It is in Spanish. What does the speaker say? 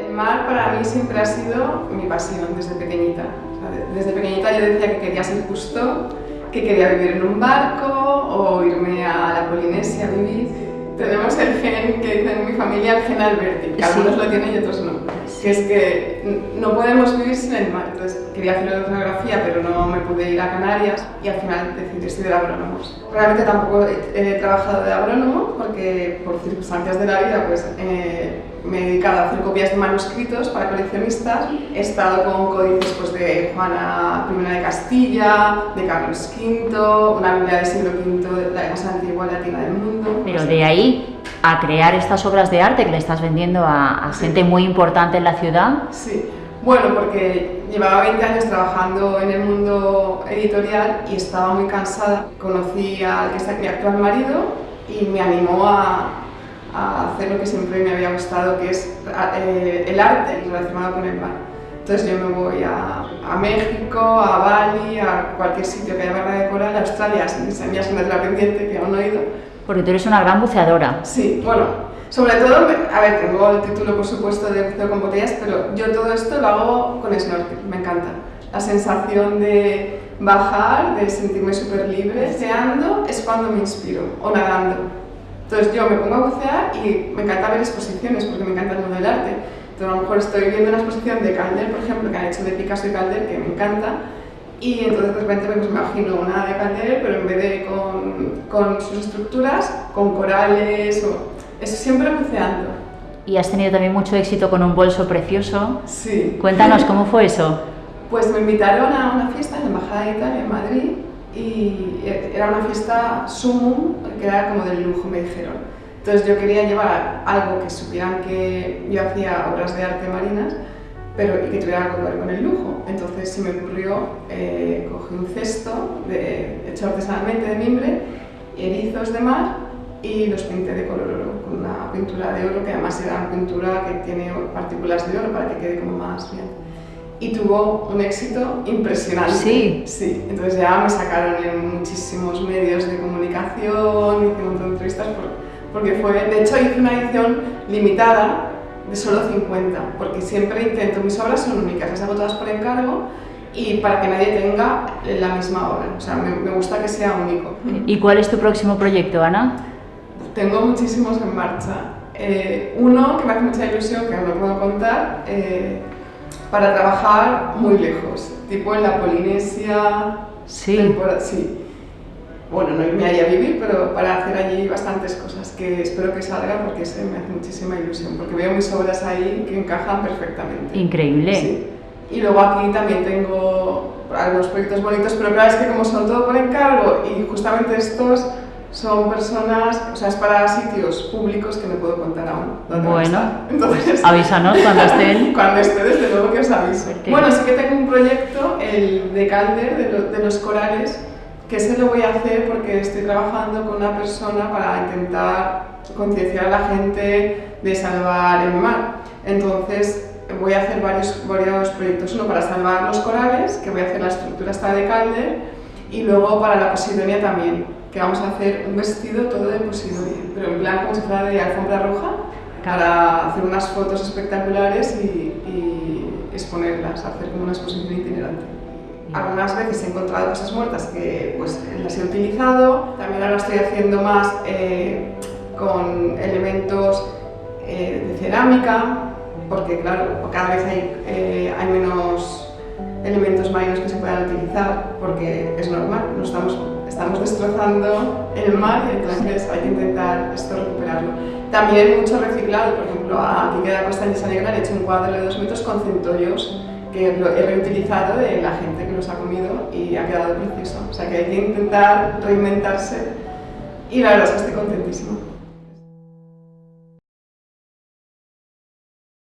El mar para mí siempre ha sido mi pasión desde pequeñita. O sea, desde pequeñita yo decía que quería ser Cousteau, que quería vivir en un barco o irme a la Polinesia a vivir. Tenemos el gen que dice en mi familia, el gen Alberti, que algunos lo tienen y otros no. Que es que no podemos vivir sin el mar. Entonces quería hacer oceanografía, pero no me pude ir a Canarias y al final decidí estudiar agrónomos. Realmente tampoco he trabajado de agrónomo porque por circunstancias de la vida pues, me he dedicado a hacer copias de manuscritos para coleccionistas. He estado con códices pues, de Juana I de Castilla, de Carlos V, una Biblia del siglo V, la más antigua latina del mundo. Pero de ahí a crear estas obras de arte que le estás vendiendo a gente muy importante en la ciudad. Sí, bueno, porque llevaba 20 años trabajando en el mundo editorial y estaba muy cansada. Conocí al que es mi actual marido y me animó a hacer lo que siempre me había gustado, que es el arte relacionado con el mar. Entonces yo me voy a México, a Bali, a cualquier sitio que haya barra de coral, a Australia, sin mi asignatura pendiente, que aún no he ido. Porque tú eres una gran buceadora. Sí, bueno, sobre todo, a ver, tengo el título por supuesto de buceo con botellas, pero yo todo esto lo hago con snorkel, me encanta. La sensación de bajar, de sentirme súper libre, buceando es cuando me inspiro, o nadando. Entonces yo me pongo a bucear y me encanta ver exposiciones porque me encanta el mundo del arte. Entonces a lo mejor estoy viendo una exposición de Calder, por ejemplo, que han hecho de Picasso y Calder, que me encanta. Y entonces de repente pues, me imagino una de Calder, pero en vez de con sus estructuras, con corales, eso siempre buceando. Y has tenido también mucho éxito con un bolso precioso. Sí. Cuéntanos, ¿cómo fue eso? Pues me invitaron a una fiesta en la Embajada de Italia, en Madrid, y era una fiesta sumum, que era como del lujo, me dijeron. Entonces yo quería llevar algo que supieran que yo hacía obras de arte marinas, y que tuviera algo que ver con el lujo. Entonces se me ocurrió, cogí un cesto hecho artesanalmente de mimbre, erizos de mar y los pinté de color oro, con una pintura de oro que además era una pintura que tiene partículas de oro para que quede como más bien. Y tuvo un éxito impresionante. Sí. Sí, entonces ya me sacaron en muchísimos medios de comunicación, hice un montón de entrevistas porque fue, de hecho hice una edición limitada de solo 50, porque siempre intento, mis obras son únicas, las hago todas por encargo y para que nadie tenga la misma obra, o sea, me gusta que sea único. ¿Y cuál es tu próximo proyecto, Ana? Tengo muchísimos en marcha. Uno que me hace mucha ilusión, que aún no puedo contar, para trabajar muy lejos, tipo en la Polinesia. Sí. Sí. Bueno, no irme allí a vivir, pero para hacer allí bastantes cosas que espero que salga porque ese me hace muchísima ilusión, porque veo mis obras ahí que encajan perfectamente. Increíble. Sí. Y luego aquí también tengo algunos proyectos bonitos, pero claro, es que como son todo por encargo y justamente estos son personas, o sea, es para sitios públicos que no puedo contar aún. Bueno, entonces pues avísanos cuando estén. Cuando esté, desde luego que os aviso. Okay. Bueno, sí que tengo un proyecto, el de Calder, de los corales, que ese lo voy a hacer porque estoy trabajando con una persona para intentar concienciar a la gente de salvar el mar. Entonces voy a hacer varios proyectos, uno para salvar los corales, que voy a hacer la estructura esta de Calder, y luego para la Posidonia también, que vamos a hacer un vestido todo de Posidonia, pero en plan como si fuera de alfombra roja, para hacer unas fotos espectaculares y exponerlas, hacer como una exposición itinerante. Algunas veces he encontrado cosas muertas que pues, las he utilizado, también ahora estoy haciendo más con elementos de cerámica, porque claro, cada vez hay menos elementos marinos que se puedan utilizar, porque es normal, estamos destrozando el mar y entonces hay que intentar recuperarlo. También mucho reciclado, por ejemplo, aquí queda Costa Lisa Negra, he hecho un cuadro de 2 metros con centollos que lo he reutilizado de la gente que los ha comido y ha quedado precioso. O sea que hay que intentar reinventarse y la verdad es que estoy contentísima.